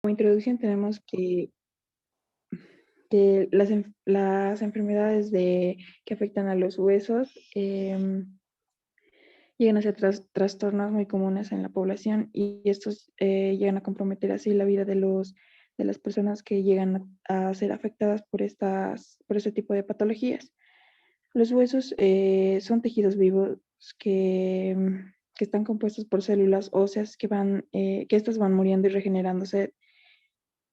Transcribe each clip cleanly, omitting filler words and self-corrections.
Como introducción tenemos que las enfermedades que afectan a los huesos llegan a ser trastornos muy comunes en la población y estos llegan a comprometer así la vida de las personas que llegan a ser afectadas por este tipo de patologías. Los huesos son tejidos vivos que están compuestos por células óseas que estas van muriendo y regenerándose.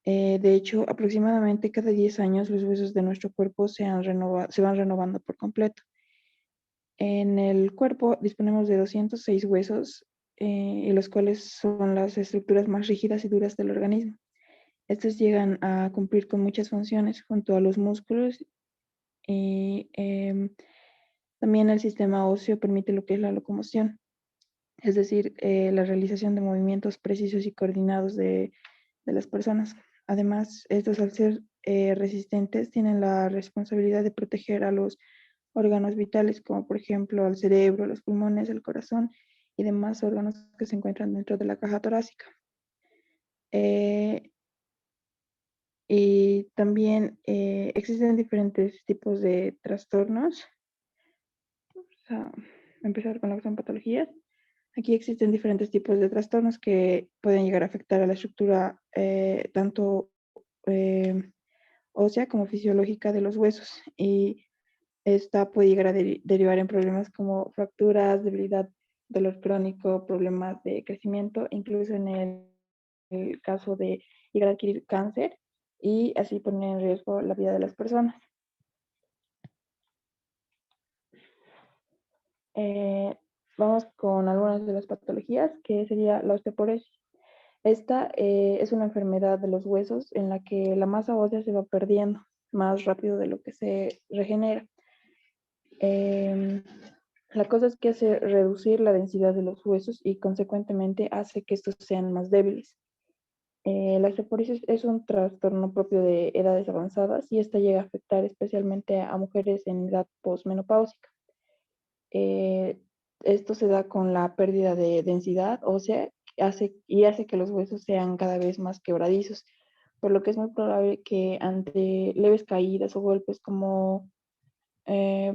De hecho, aproximadamente cada 10 años los huesos de nuestro cuerpo se van renovando por completo. En el cuerpo disponemos de 206 huesos, y los cuales son las estructuras más rígidas y duras del organismo. Estos llegan a cumplir con muchas funciones junto a los músculos y también el sistema óseo permite lo que es la locomoción, es decir, la realización de movimientos precisos y coordinados de las personas. Además, estos al ser resistentes tienen la responsabilidad de proteger a los órganos vitales, como por ejemplo al cerebro, los pulmones, el corazón y demás órganos que se encuentran dentro de la caja torácica. Eh, y también existen diferentes tipos de trastornos. Vamos a empezar con lo que son patologías. Aquí existen diferentes tipos de trastornos que pueden llegar a afectar a la estructura tanto eh, ósea como fisiológica de los huesos. Y esta puede llegar a derivar en problemas como fracturas, debilidad, dolor crónico, problemas de crecimiento, incluso en el caso de llegar a adquirir cáncer y así poner en riesgo la vida de las personas. Eh, Vamos con algunas de las patologías, que sería la osteoporosis. Esta es una enfermedad de los huesos en la que la masa ósea se va perdiendo más rápido de lo que se regenera. Eh, la cosa es que hace reducir la densidad de los huesos y consecuentemente hace que estos sean más débiles. La osteoporosis es un trastorno propio de edades avanzadas y esta llega a afectar especialmente a mujeres en edad posmenopáusica. Eh, Esto se da con la pérdida de densidad ósea hace que los huesos sean cada vez más quebradizos, por lo que es muy probable que ante leves caídas o golpes como eh,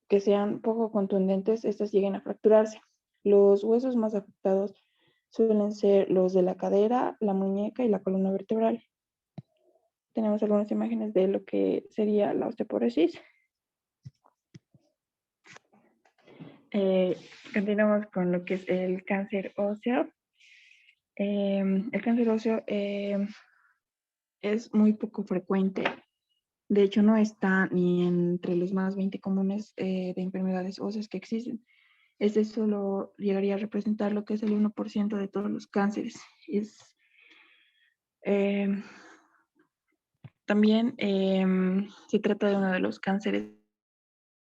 que sean poco contundentes, estas lleguen a fracturarse. Los huesos más afectados suelen ser los de la cadera, la muñeca y la columna vertebral. Tenemos algunas imágenes de lo que sería la osteoporosis. Eh, Continuamos con lo que es el cáncer óseo. El cáncer óseo es muy poco frecuente. De hecho, no está ni entre los más 20 comunes de enfermedades óseas que existen. Este solo llegaría a representar lo que es el 1% de todos los cánceres. Eh, También se trata de uno de los cánceres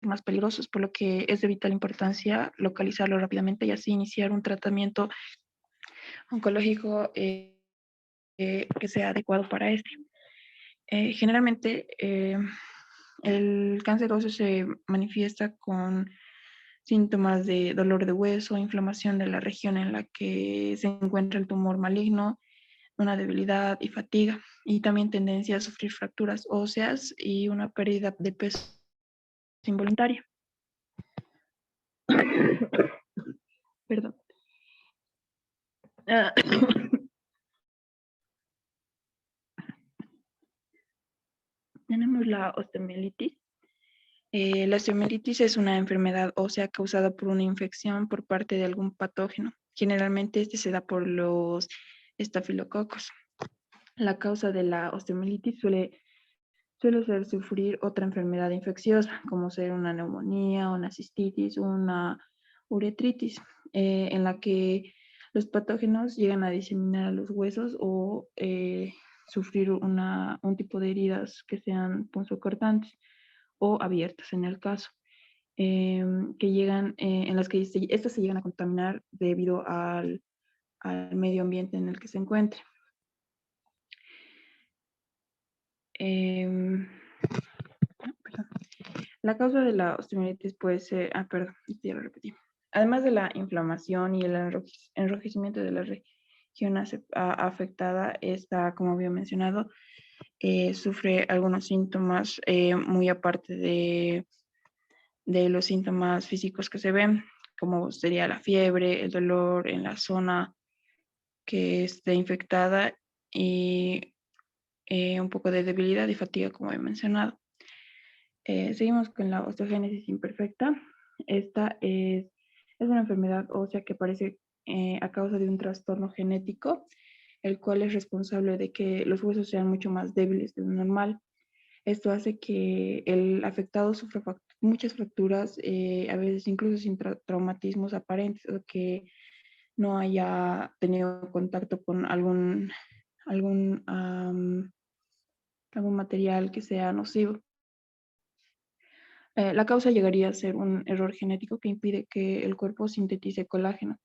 más peligrosos, por lo que es de vital importancia localizarlo rápidamente y así iniciar un tratamiento oncológico que sea adecuado para este. Generalmente, el cáncer óseo se manifiesta con síntomas de dolor de hueso, inflamación de la región en la que se encuentra el tumor maligno, una debilidad y fatiga, y también tendencia a sufrir fracturas óseas y una pérdida de peso involuntaria. Perdón. Ah, Tenemos la osteomielitis. La osteomielitis es una enfermedad ósea causada por una infección por parte de algún patógeno. Generalmente este se da por los estafilococos. La causa de la osteomielitis suele ser sufrir otra enfermedad infecciosa, como ser una neumonía, una cistitis, una uretritis, en la que los patógenos llegan a diseminar a los huesos o sufrir un tipo de heridas que sean punzocortantes o abiertas en el caso, que llegan, en las que estas se llegan a contaminar debido al medio ambiente en el que se encuentre. Eh, La causa de la osteomielitis puede ser, perdón, ya lo repetí. Además de la inflamación y el enrojecimiento de la afectada, esta, como había mencionado, sufre algunos síntomas muy aparte de los síntomas físicos que se ven, como sería la fiebre, el dolor en la zona que esté infectada y un poco de debilidad y fatiga, como he mencionado. Seguimos con la osteogénesis imperfecta. Esta es una enfermedad ósea que aparece a causa de un trastorno genético, el cual es responsable de que los huesos sean mucho más débiles de lo normal. Esto hace que el afectado sufra muchas fracturas, a veces incluso sin traumatismos aparentes o que no haya tenido contacto con algún, algún material que sea nocivo. La causa llegaría a ser un error genético que impide que el cuerpo sintetice colágeno.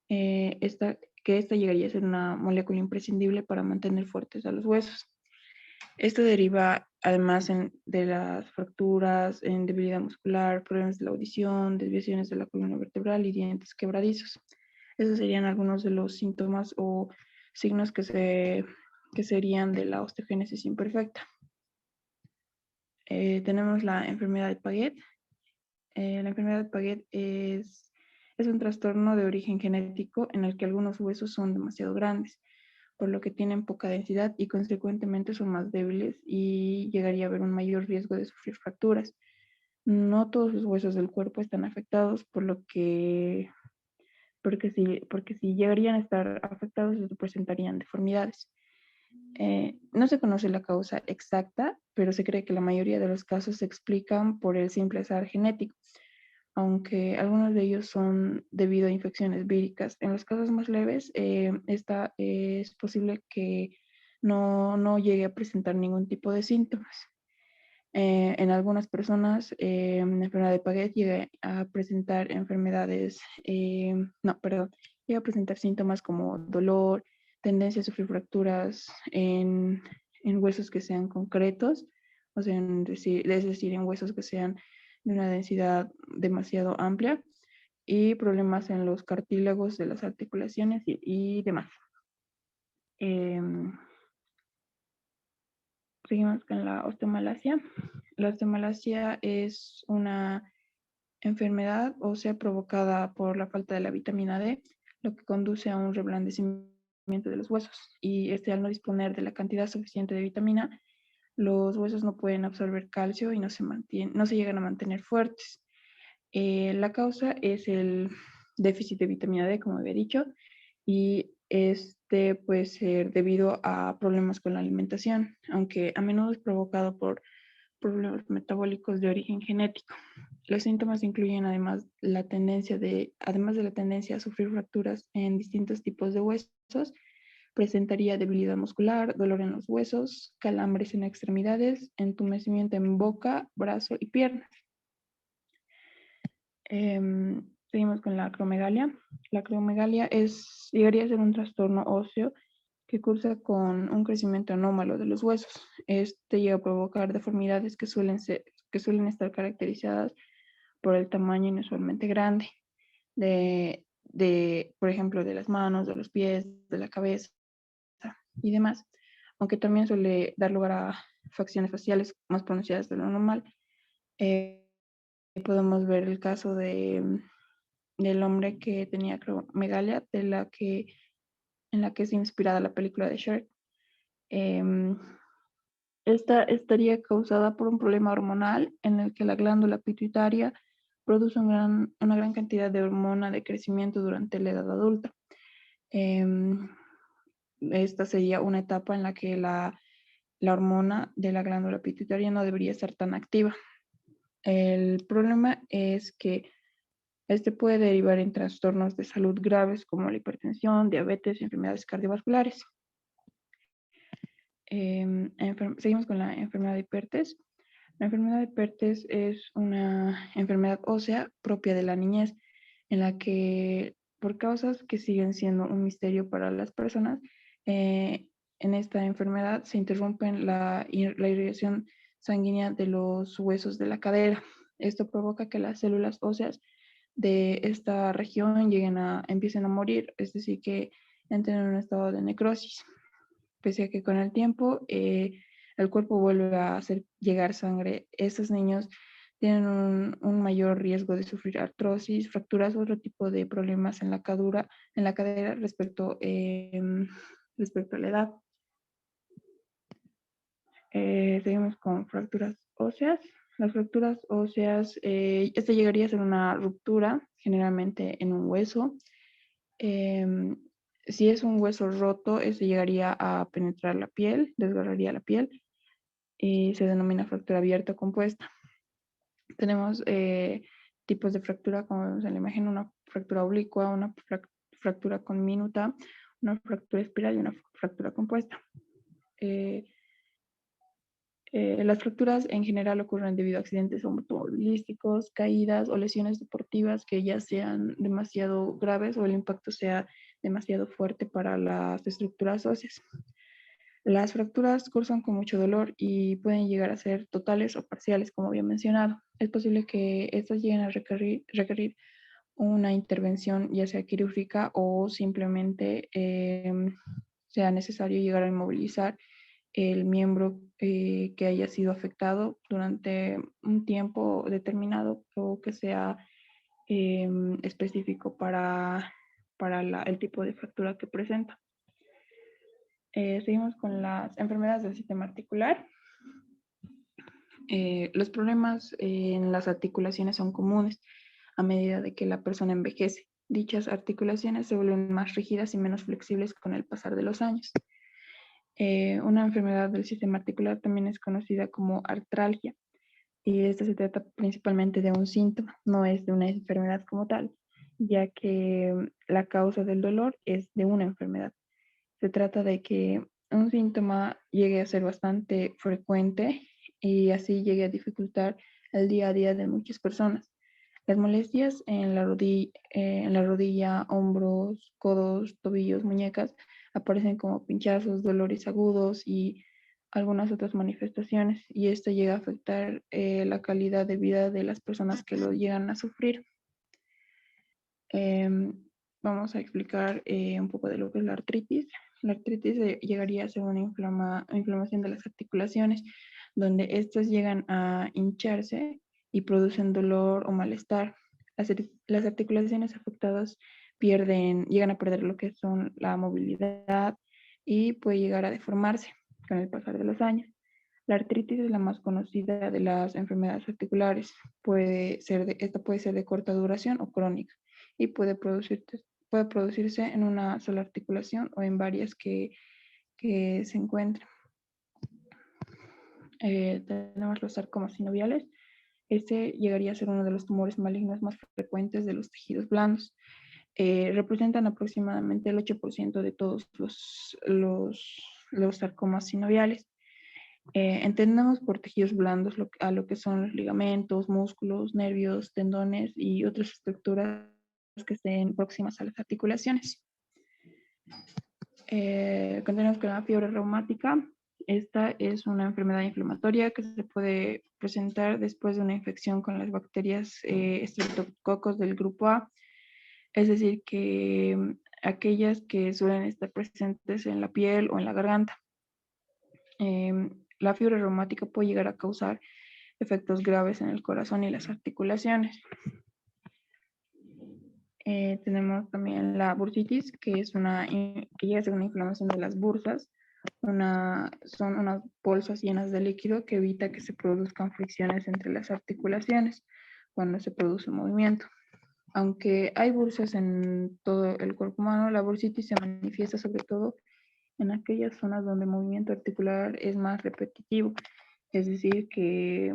Que esta llegaría a ser una molécula imprescindible para mantener fuertes a los huesos. Esto deriva además de las fracturas, en debilidad muscular, problemas de la audición, desviaciones de la columna vertebral y dientes quebradizos. Esos serían algunos de los síntomas o signos que serían de la osteogénesis imperfecta. Tenemos la enfermedad de Paget. La enfermedad de Paget es un trastorno de origen genético en el que algunos huesos son demasiado grandes, por lo que tienen poca densidad y consecuentemente son más débiles y llegaría a haber un mayor riesgo de sufrir fracturas. No todos los huesos del cuerpo están afectados, porque si llegarían a estar afectados, se presentarían deformidades. No se conoce la causa exacta, pero se cree que la mayoría de los casos se explican por el simple azar genético, aunque algunos de ellos son debido a infecciones víricas. En los casos más leves, esta es posible que no llegue a presentar ningún tipo de síntomas. En algunas personas, la enfermedad de Paget llega a presentar llega a presentar síntomas como dolor, tendencia a sufrir fracturas en huesos que sean concretos, o sea, es decir, en huesos que sean de una densidad demasiado amplia y problemas en los cartílagos de las articulaciones y demás. Seguimos con la osteomalacia. La osteomalacia es una enfermedad ósea provocada por la falta de la vitamina D, lo que conduce a un reblandecimiento de los huesos. Y al no disponer de la cantidad suficiente de vitamina, los huesos no pueden absorber calcio y no se llegan a mantener fuertes. La causa es el déficit de vitamina D, como había dicho, y este puede ser debido a problemas con la alimentación, aunque a menudo es provocado por problemas metabólicos de origen genético. Los síntomas incluyen además de la tendencia a sufrir fracturas en distintos tipos de huesos, presentaría debilidad muscular, dolor en los huesos, calambres en extremidades, entumecimiento en boca, brazo y piernas. Seguimos con la acromegalia. La acromegalia llegaría a ser un trastorno óseo que cursa con un crecimiento anómalo de los huesos. Este llega a provocar deformidades que suelen estar caracterizadas por el tamaño inusualmente grande por ejemplo, de las manos, de los pies, de la cabeza y demás, aunque también suele dar lugar a facciones faciales más pronunciadas de lo normal. Podemos ver el caso del hombre que tenía acromegalia, en la que es inspirada la película de Shrek. Esta estaría causada por un problema hormonal en el que la glándula pituitaria produce una gran cantidad de hormona de crecimiento durante la edad adulta. Esta sería una etapa en la que la hormona de la glándula pituitaria no debería estar tan activa. El problema es que este puede derivar en trastornos de salud graves como la hipertensión, diabetes y enfermedades cardiovasculares. Seguimos con la enfermedad de Pertes. La enfermedad de Pertes es una enfermedad ósea propia de la niñez, en la que, por causas que siguen siendo un misterio para las personas, en esta enfermedad se interrumpe la irrigación sanguínea de los huesos de la cadera. Esto provoca que las células óseas de esta región empiecen a morir, es decir, que entran en un estado de necrosis, pese a que con el tiempo el cuerpo vuelve a hacer llegar sangre. Estos niños tienen un mayor riesgo de sufrir artrosis, fracturas u otro tipo de problemas en la cadera respecto a la edad. Seguimos con fracturas óseas. Las fracturas óseas, esta llegaría a ser una ruptura, generalmente en un hueso. Si es un hueso roto, este llegaría a penetrar la piel, desgarraría la piel y se denomina fractura abierta o compuesta. Tenemos tipos de fractura, como vemos en la imagen, una fractura oblicua, una fractura conminuta, una fractura espiral y una fractura compuesta. Las fracturas en general ocurren debido a accidentes automovilísticos, caídas o lesiones deportivas que ya sean demasiado graves o el impacto sea demasiado fuerte para las estructuras óseas. Las fracturas cursan con mucho dolor y pueden llegar a ser totales o parciales, como había mencionado. Es posible que estas lleguen a requerir una intervención, ya sea quirúrgica o simplemente sea necesario llegar a inmovilizar el miembro que haya sido afectado durante un tiempo determinado o que sea específico para el tipo de fractura que presenta. Seguimos con las enfermedades del sistema articular. Los problemas en las articulaciones son comunes a medida de que la persona envejece. Dichas articulaciones se vuelven más rígidas y menos flexibles con el pasar de los años. Una enfermedad del sistema articular también es conocida como artralgia, y esta se trata principalmente de un síntoma, no es de una enfermedad como tal, ya que la causa del dolor es de una enfermedad. Se trata de que un síntoma llegue a ser bastante frecuente y así llegue a dificultar el día a día de muchas personas. Las molestias en la rodilla, hombros, codos, tobillos, muñecas aparecen como pinchazos, dolores agudos y algunas otras manifestaciones, y esto llega a afectar la calidad de vida de las personas que lo llegan a sufrir. Vamos a explicar un poco de lo que es la artritis. La artritis llegaría a ser una inflamación de las articulaciones, donde estas llegan a hincharse y producen dolor o malestar. Las articulaciones afectadas llegan a perder lo que son la movilidad y puede llegar a deformarse con el pasar de los años. La artritis es la más conocida de las enfermedades articulares. Esta puede ser de corta duración o crónica y puede producirse en una sola articulación o en varias que se encuentran. Tenemos los sarcomas sinoviales. Este llegaría a ser uno de los tumores malignos más frecuentes de los tejidos blandos. Representan aproximadamente el 8% de todos los sarcomas sinoviales. Entendemos por tejidos blandos a lo que son los ligamentos, músculos, nervios, tendones y otras estructuras que estén próximas a las articulaciones. Continuamos con la fiebre reumática. Esta es una enfermedad inflamatoria que se puede presentar después de una infección con las bacterias Streptococcus del grupo A, es decir, que aquellas que suelen estar presentes en la piel o en la garganta. La fiebre reumática puede llegar a causar efectos graves en el corazón y las articulaciones. Tenemos también la bursitis, que llega a ser una inflamación de las bursas. Son unas bolsas llenas de líquido que evita que se produzcan fricciones entre las articulaciones cuando se produce movimiento. Aunque hay bursas en todo el cuerpo humano, la bursitis se manifiesta sobre todo en aquellas zonas donde el movimiento articular es más repetitivo, es decir, que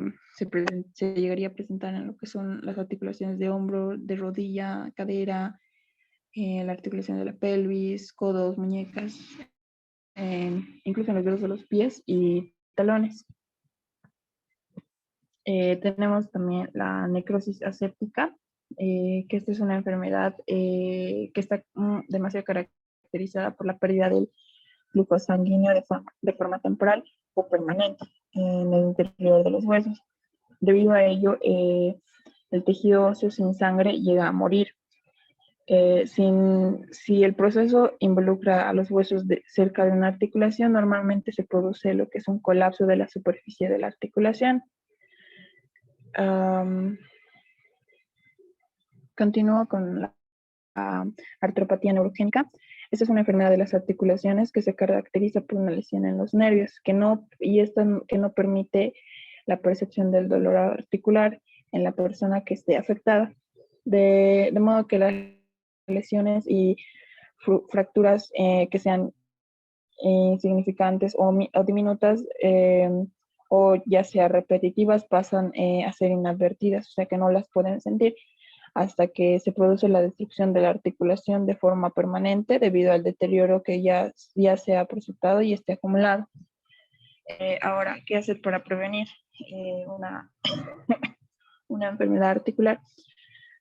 se llegaría a presentar en lo que son las articulaciones de hombro, de rodilla, cadera, la articulación de la pelvis, codos, muñecas, incluso en los dedos de los pies y talones. Tenemos también la necrosis aséptica, que esta es una enfermedad que está demasiado caracterizada por la pérdida del flujo sanguíneo de forma temporal o permanente en el interior de los huesos. Debido a ello, el tejido óseo sin sangre llega a morir. si el proceso involucra a los huesos cerca de una articulación, normalmente se produce lo que es un colapso de la superficie de la articulación. Continúo con la artropatía neurogénica. Esta es una enfermedad de las articulaciones que se caracteriza por una lesión en los nervios que no permite la percepción del dolor articular en la persona que esté afectada. De modo que las lesiones y fracturas que sean insignificantes o diminutas o ya sea repetitivas pasan a ser inadvertidas, o sea que no las pueden sentir hasta que se produce la destrucción de la articulación de forma permanente debido al deterioro que ya se ha presentado y esté acumulado. Ahora, ¿qué hacer para prevenir una enfermedad articular?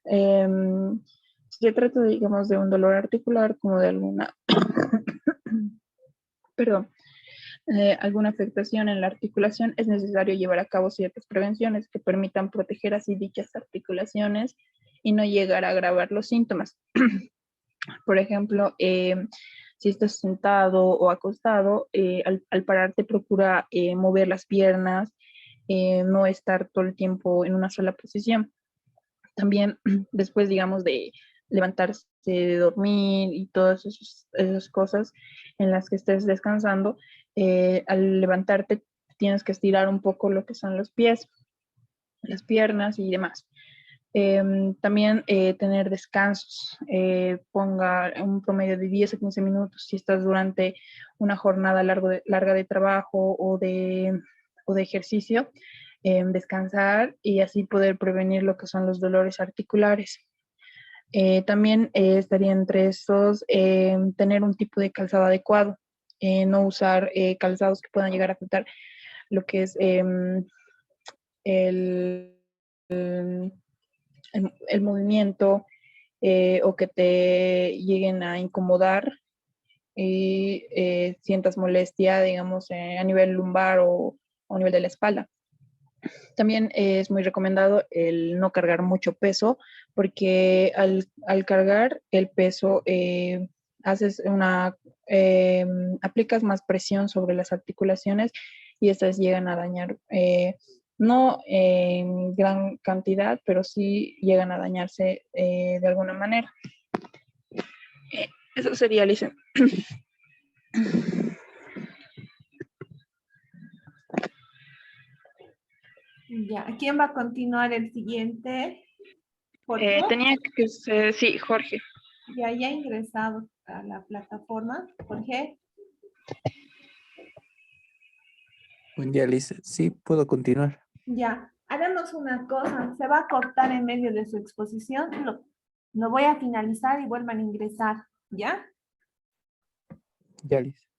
Si se trata, digamos, de un dolor articular, como de alguna afectación en la articulación, es necesario llevar a cabo ciertas prevenciones que permitan proteger así dichas articulaciones y no llegar a agravar los síntomas. Por ejemplo, si estás sentado o acostado, al pararte procura mover las piernas, no estar todo el tiempo en una sola posición. También después, digamos, de levantarse, de dormir y todas esas cosas en las que estés descansando, al levantarte tienes que estirar un poco lo que son los pies, las piernas y demás. También tener descansos, ponga un promedio de 10 a 15 minutos si estás durante una jornada larga de trabajo o de ejercicio, descansar y así poder prevenir lo que son los dolores articulares. También estaría entre estos tener un tipo de calzado adecuado, no usar calzados que puedan llegar a afectar lo que es el movimiento o que te lleguen a incomodar y sientas molestia, digamos, a nivel lumbar o a nivel de la espalda. También es muy recomendado el no cargar mucho peso porque al cargar el peso aplicas más presión sobre las articulaciones y estas llegan a dañar, no en gran cantidad, pero sí llegan a dañarse de alguna manera. Eso sería, Alicia. Ya, ¿quién va a continuar el siguiente? ¿Jorge? Tenía que ser, sí, Jorge. Ya ha ingresado a la plataforma. Jorge. Buen día, Liz. Sí, puedo continuar. Ya, haremos una cosa. Se va a cortar en medio de su exposición. Lo voy a finalizar y vuelvan a ingresar. ¿Ya? Ya, Liz.